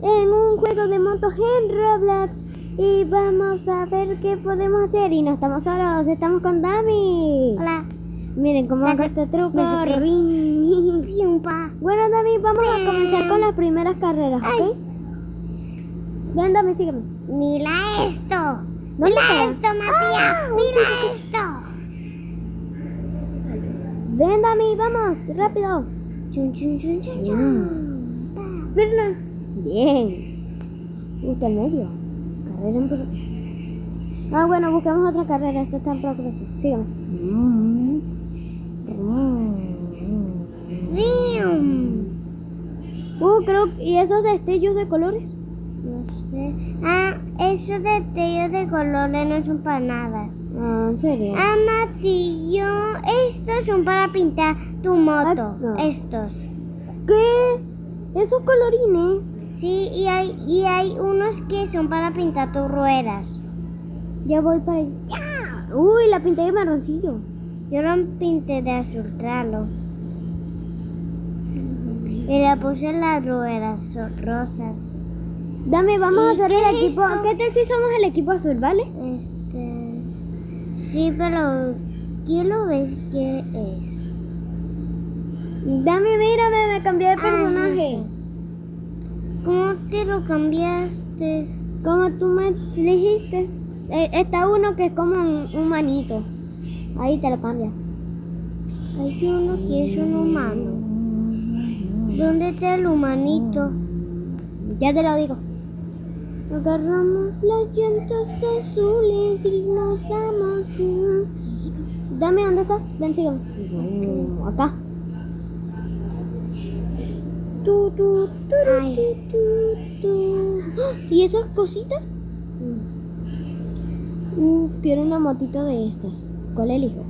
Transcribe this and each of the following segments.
en un juego de motos en Roblox y vamos a ver qué podemos hacer. Y no estamos solos, estamos con Dami. Hola. Miren cómo hago este truco. Bueno, Dami, vamos a comenzar con las primeras carreras, ¿ok? Ven, Dami, sígueme. Mira esto. ¿Dónde Mira está? esto, Matías. Mira esto. Ven, Dami, vamos, rápido. Chun, chun, chun, chun, chun. Fernando. Bien. Gusta el medio. Carrera en progreso. Ah, bueno, busquemos otra carrera. Esta está en progreso. Sígueme. Creo. ¿Y esos destellos de colores? No sé. Esos destellos de colores no son para nada. Ah, ¿en serio? Matillo, estos son para pintar tu moto. No. Estos. ¿Qué? ¿Esos colorines? Sí, y hay unos que son para pintar tus ruedas. Ya voy para allá. ¡Ya! Uy, la pinté de marroncillo. Yo lo pinté de azul claro. Y le puse las ruedas rosas. Dame, vamos a hacer qué el es equipo. esto? ¿Qué tal si somos el equipo azul, vale? Sí, pero quiero ver qué es. Dame, mírame, me cambié de personaje. ¿Cómo te lo cambiaste? Como tú me dijiste. Está uno que es como un humanito. Ahí te lo cambia. Hay uno que es un humano. ¿Dónde está el humanito? Ya te lo digo. Agarramos las llantas azules y nos vamos. Dame, ¿dónde estás? Ven, sígueme. Acá. ¿Y esas cositas? Quiero una motito de estas. ¿Cuál elijo?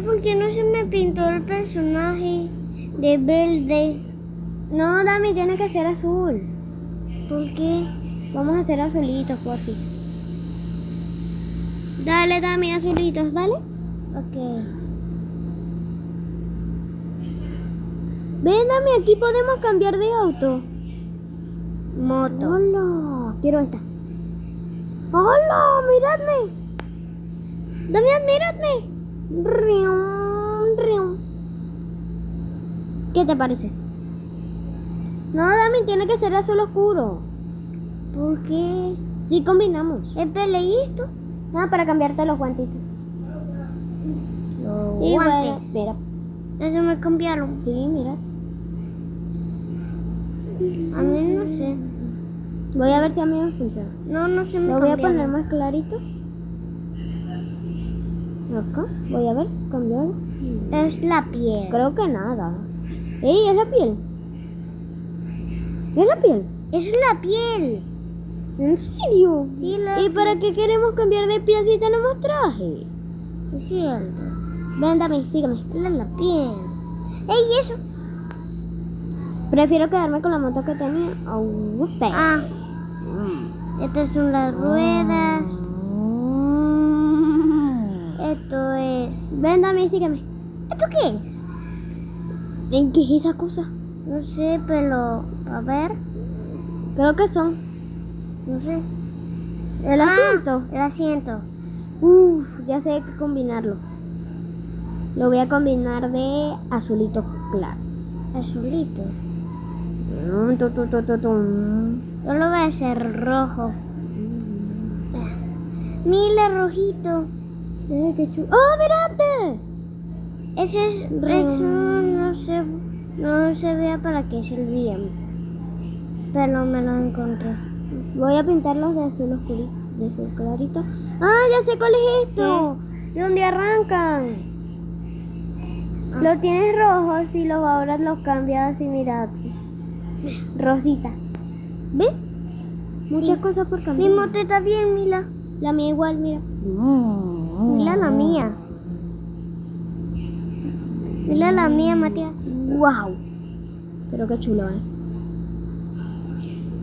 ¿Por qué no se me pintó el personaje de verde? No, Dami, tiene que ser azul. ¿Por qué? Vamos a hacer azulitos, por fin. Dale, Dami, azulitos, ¿vale? Ok. Ven, Dami, aquí podemos cambiar de auto. Moto. Hola, quiero esta. Hola, miradme. Damián, miradme. Rium, rium. ¿Qué te parece? No, Dami, tiene que ser azul oscuro. ¿Por qué? Sí, combinamos. ¿Es peleíto? Para cambiarte los guantitos. Los Y bueno, guantes. mira. Eso me cambiaron. Sí, mira. A mí no sé. Voy a ver si a mí me funciona. No se me Lo voy a cambiaron. poner más clarito. Acá, voy a ver, cambiar. Es la piel. Creo que nada. ¡Ey, es la piel! ¿Es la piel? Es la piel. ¿En serio? Sí, la ¿Y para qué queremos cambiar de piel si tenemos traje? Es cierto. Ven, Dami, sígueme. Es la piel. ¡Ey, eso! Prefiero quedarme con la moto que tenía. Estas son las ruedas. Esto es... Ven, Dami, sígueme. ¿Esto qué es? ¿En qué es esa cosa? No sé, pero... A ver. Creo que son No sé. el asiento. El asiento. Ya sé que combinarlo. Lo voy a combinar de azulito claro. Azulito. Tum. Yo lo voy a hacer rojo. Mira, rojito. Qué chulo. ¡Oh, mirate! Ese es... Eso no se vea para qué servía. Pero me lo encontré. Voy a pintarlos de azul oscurito, de azul clarito. Ya sé cuál es esto. ¿De dónde arrancan? Lo tienes rojos y los ahora los cambias así, mirad. Rosita. ¿Ves? Muchas cosas por Mi cambiar. moto está bien, mira. La mía igual, mira. Mira la mía. Mira la mía, Matías. ¡Wow! Pero qué chulo,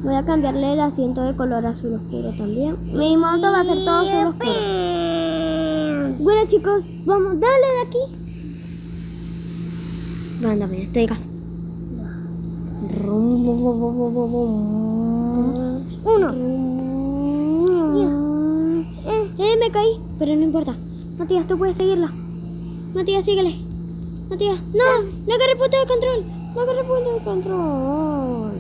Voy a cambiarle el asiento de color azul oscuro también. Mi moto va a ser todo azul oscuro. Bueno, chicos, vamos, dale de aquí. Mándame, estoy acá. Rum. Uno. Me caí, pero no importa. Matías, tú puedes seguirla. Matías, síguele. Matías, no agarré el punto de control. No agarré el punto de control.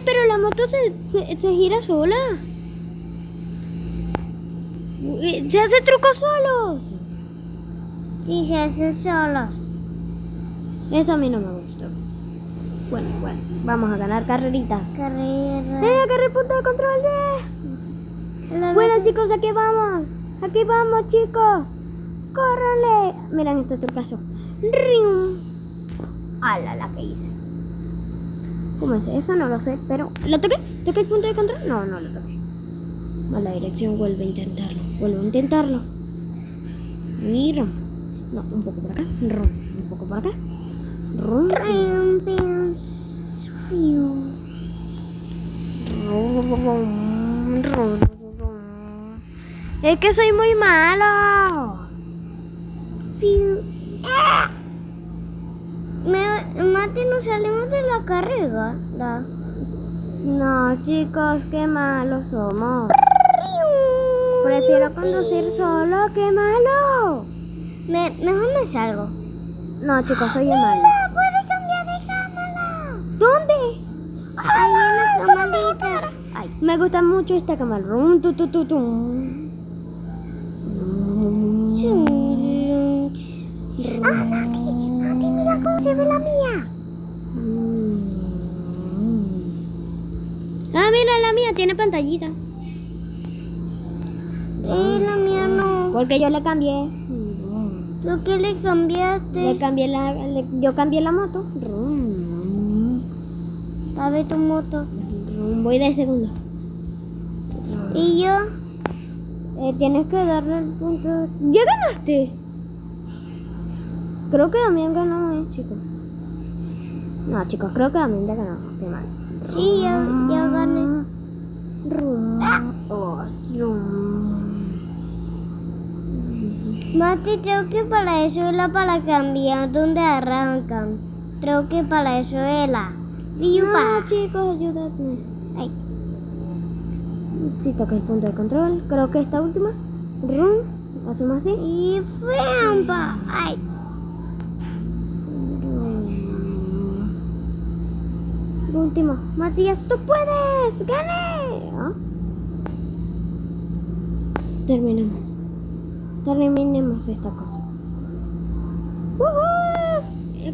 Pero la moto se gira sola. Se hace trucos solos. Sí, se hacen solos. Eso a mí no me gustó. Bueno, vamos a ganar carreritas. Carrera. Agarré el punto de control, yes. Bueno, chicos, aquí vamos. Aquí vamos, chicos. ¡Córrele! Miren este trucazo. ¡Ring! ¡Hala la que hice! ¿Cómo es eso? No lo sé, pero... ¿Lo toqué? ¿Toqué el punto de control? No lo toqué. Mala dirección, vuelve a intentarlo. Mira. No, un poco por acá. Un poco por acá. Es que soy muy malo. Mati, nos salimos de la carrera. No, chicos, qué malos somos. Prefiero conducir solo, qué malo. Mejor me salgo. No, chicos, soy el malo. ¡Puedes cambiar de cámara! ¿Dónde? Ahí en la camarita. Ay, me gusta mucho esta cámara. Mati, mira cómo se ve la mía. Mira, la mía tiene pantallita. La mía no. Porque yo le cambié. ¿Lo que le cambiaste? Yo cambié la moto. A ver tu moto. Voy de segundo. ¿Y yo? Tienes que darle el punto. ¡Ya ganaste! Creo que Damián ganó, chicos. No, chicos, creo que Damián ya ganó. Qué mal. Sí, ya gané. Mati, creo que para eso es para cambiar donde arrancan. Creo que para eso es la. No, chicos, ayúdame. Ay. Sí, toca el punto de control. Creo que esta última. Hacemos así. Y ¡frampa! ¡Ay! Último. Matías, tú puedes. ¡Gané! ¿Ah? Terminemos esta cosa.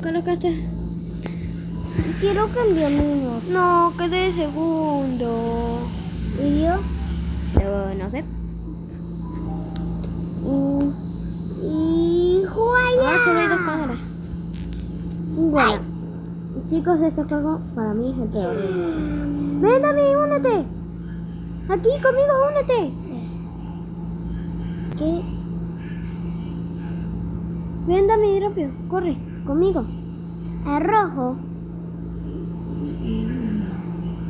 Colocaste. Quiero cambiar mi moto. No, quedé segundo. ¿Y yo? No sé. Y juega. Solo hay 2 cámaras. Bueno, chicos, este juego para mí es el peor. Ven, David, únete. Aquí conmigo, únete. ¿Qué? Ven, David, rápido, corre, conmigo. ¿El rojo?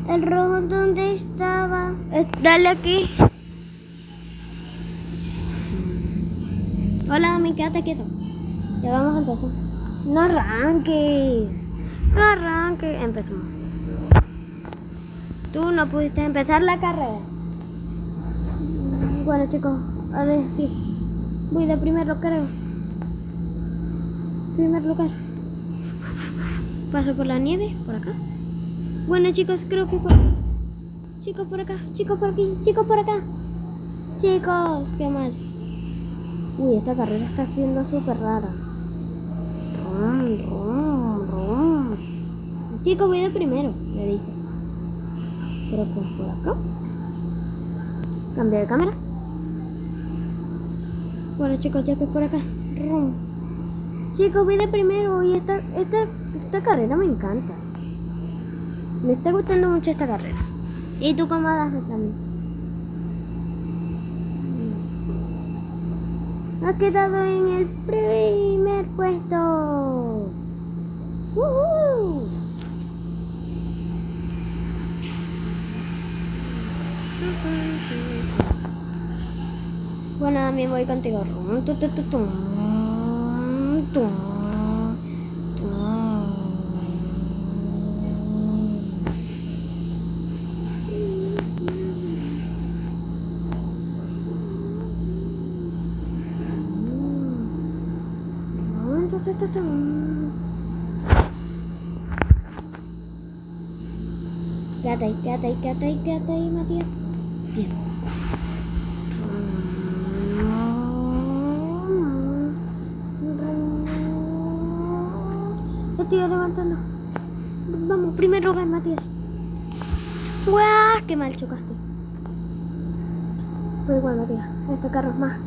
¿El rojo dónde estaba? Dale aquí. Hola, Dami, quédate quieto. Ya vamos a empezar. No arranques. Empezamos. Tú no pudiste empezar la carrera. Bueno, chicos, ahora sí. Voy de primero, creo. Primer lugar. Paso por la nieve, por acá. Bueno, chicos, creo que por... Chicos por acá, chicos por aquí, chicos por acá. Chicos, qué mal. Uy, esta carrera está siendo súper rara. Chicos, voy de primero, me dice. Creo que es por acá. Cambio de cámara. Bueno, chicos, ya que es por acá. Chicos, voy de primero y esta carrera me encanta. Me está gustando mucho esta carrera. ¿Y tú cómo das también? Has quedado en el primer puesto. ¡Woohoo! Bueno, también voy contigo. Quédate ahí, Matías. Bien. Lo estoy levantando. Vamos, primer lugar, Matías. ¡Guau! ¡Qué mal chocaste! Pero igual, Matías, este carro es más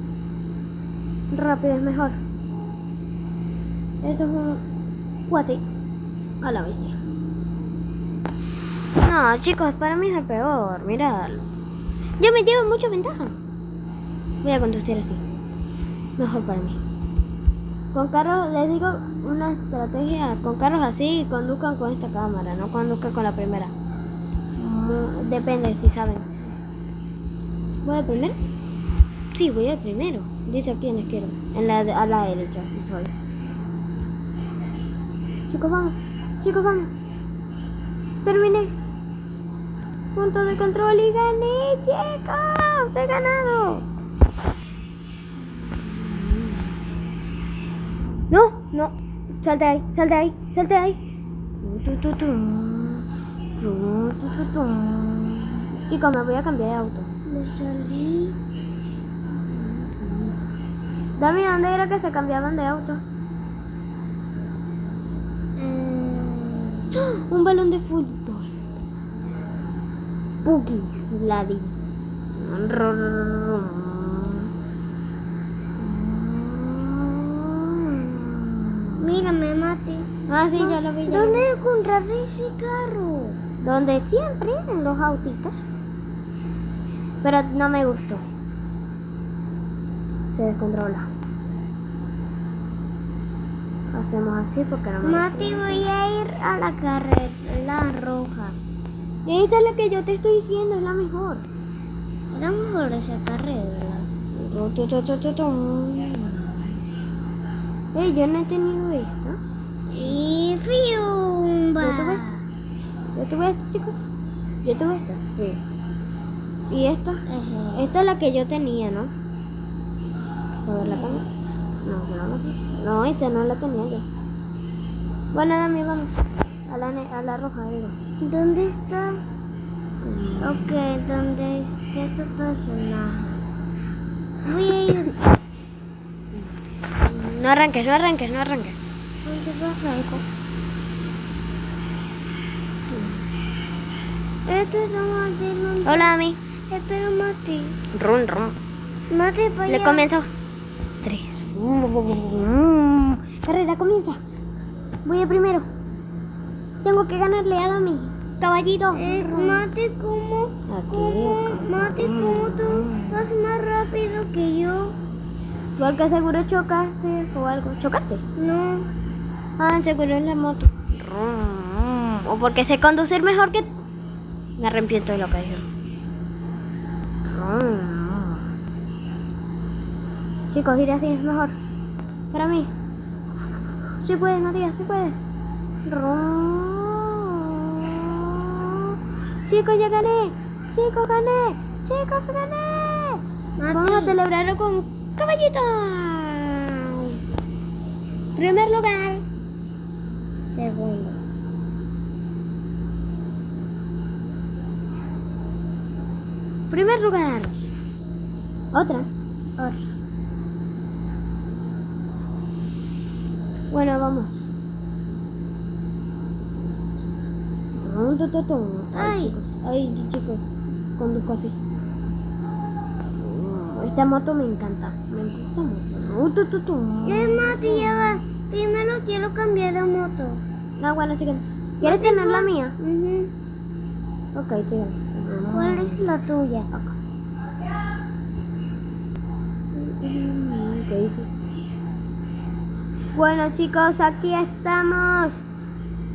rápido, es mejor. Esto es un guate a la bestia. No, chicos, para mí es el peor, miradlo. Yo me llevo mucha ventaja. Voy a conducir así. Mejor para mí. Con carros, les digo una estrategia. Con carros así, conduzcan con esta cámara, no conduzcan con la primera. Depende si saben. ¿Voy al primero? Sí, voy al primero. Dice aquí en la izquierda. A la derecha, sí soy. Chicos, vamos. Chicos, vamos. Terminé. Punto de control y gané, chicos. He ganado. No. Salte ahí. Chicos, me voy a cambiar de auto. Me salí. Dame, ¿dónde era que se cambiaban de autos? Un balón de fútbol. Puggies, Laddy. Mírame, Mati. Ah, sí, ya lo vi. ¿Dónde encontraste ese carro? Donde siempre, en los autitos. Pero no me gustó. Se descontrola. Hacemos así porque no me Mati, voy a ir a la carrera roja. Y esa es la que yo te estoy diciendo, es la mejor. Era mejor esa carrera. Yo no he tenido esta. Y fiumba. Yo tuve esta, chicos. Yo tuve esta, sí. ¿Y esta? Ajá. Esta es la que yo tenía, ¿no? ¿Puedo ver la cámara? No, esta no la tenía yo. Bueno, Dami, vamos. A la roja, digo. ¿Dónde está? Ok, ¿dónde está tu personaje? Voy a ir. No arranques. ¿Dónde va Franco? Esto es Mati. Hola, Dami. Espera, Mati. Rum. Mati, para Le allá. comenzó. 3. Carrera, comienza. Voy a primero. Tengo que ganarle a Dami. Caballito. Mati, ¿cómo tú vas más rápido que yo? Porque seguro chocaste o algo. ¿Chocaste? No. Ah, seguro es la moto. O porque sé conducir mejor que... Me arrepiento de lo que dije. Chicos, ir así es mejor. Para mí. Sí puedes, Matías, sí puedes. Chicos, ya gané. Chicos, gané. Mati. Vamos a celebrarlo con caballito. Primer lugar. Segundo. Primer lugar. Otra. Bueno, vamos. Ay, chicos, conduzco así. Esta moto me encanta. Me gusta mucho. Mati, ya va. Primero quiero cambiar de moto. Ah, bueno, chicos. ¿Quieres tener la mía? Ujú. Ok, chicos. ¿Cuál es la tuya? Acá. ¿Qué dice? Bueno, chicos, aquí estamos.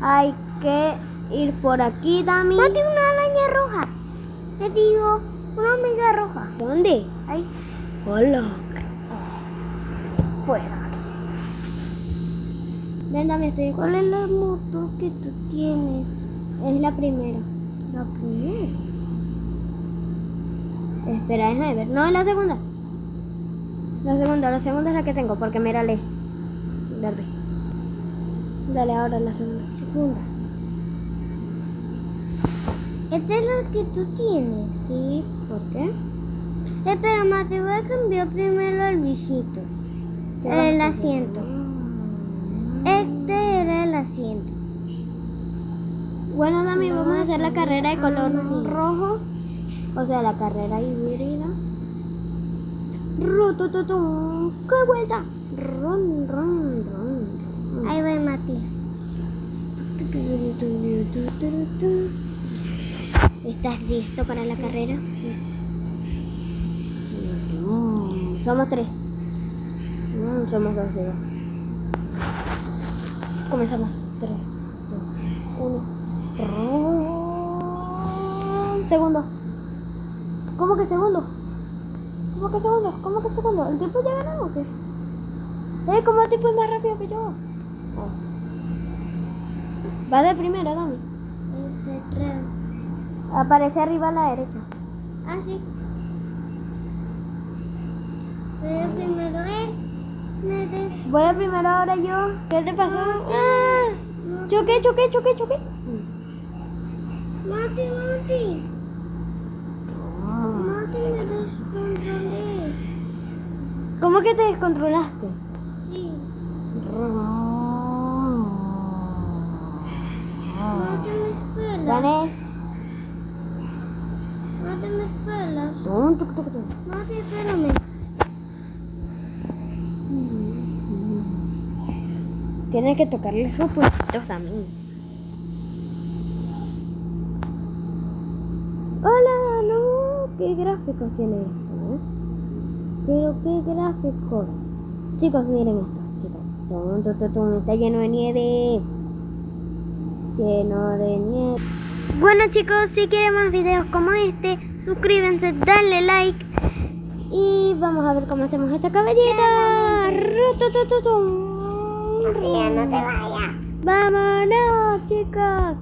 Hay que ir por aquí, Dami. Mati, una araña roja. Te digo, una hormiga roja. ¿Dónde? Ahí. Hola. Fuera. Ven, dame, estoy. ¿Cuál es la moto que tú tienes? Es la primera. La primera. Espera, déjame ver. No, es la segunda. La segunda es la que tengo, porque mírale. Dale. Dale ahora la segunda. ¿Esta es la que tú tienes? Sí, ¿por qué? Espera, ma, te voy a cambiar primero el visito. ¿Qué vas a El hacer? asiento. Este era el asiento. Bueno, Dami, vamos a hacer la carrera de color no. rojo. O sea, la carrera híbrida. Rutututum. ¡Qué vuelta! Ron, ron, ron. Ahí va Mati. ¿Estás listo para la carrera? Somos 3. Somos 2, digo. Comenzamos. 3, 2, 1. Segundo. ¿Cómo que segundo? ¿Cómo que segundo? ¿Cómo que segundo? ¿El tipo ya ganó o qué? ¿Cómo el tipo es más rápido que yo? Va de primero, Dami. Aparece arriba a la derecha. Ah, sí. Soy el primero, Voy a primero ahora yo. ¿Qué te pasó? ¡Ah! Choqué. Mati. Mati, me descontrolé. ¿Cómo que te descontrolaste? Sí. Mati, me espera. Gané. Mati, me espera. Tum. Mati, espérame. Tienes que tocarle sus puntitos a mí. Hola, no. ¿Qué gráficos tiene esto, Pero qué gráficos. Chicos, miren esto, chicos. Está lleno de nieve. Bueno, chicos, si quieren más videos como este, suscríbanse, denle like. Y vamos a ver cómo hacemos esta caballita. Ya no te vayas. Vámonos, chicos.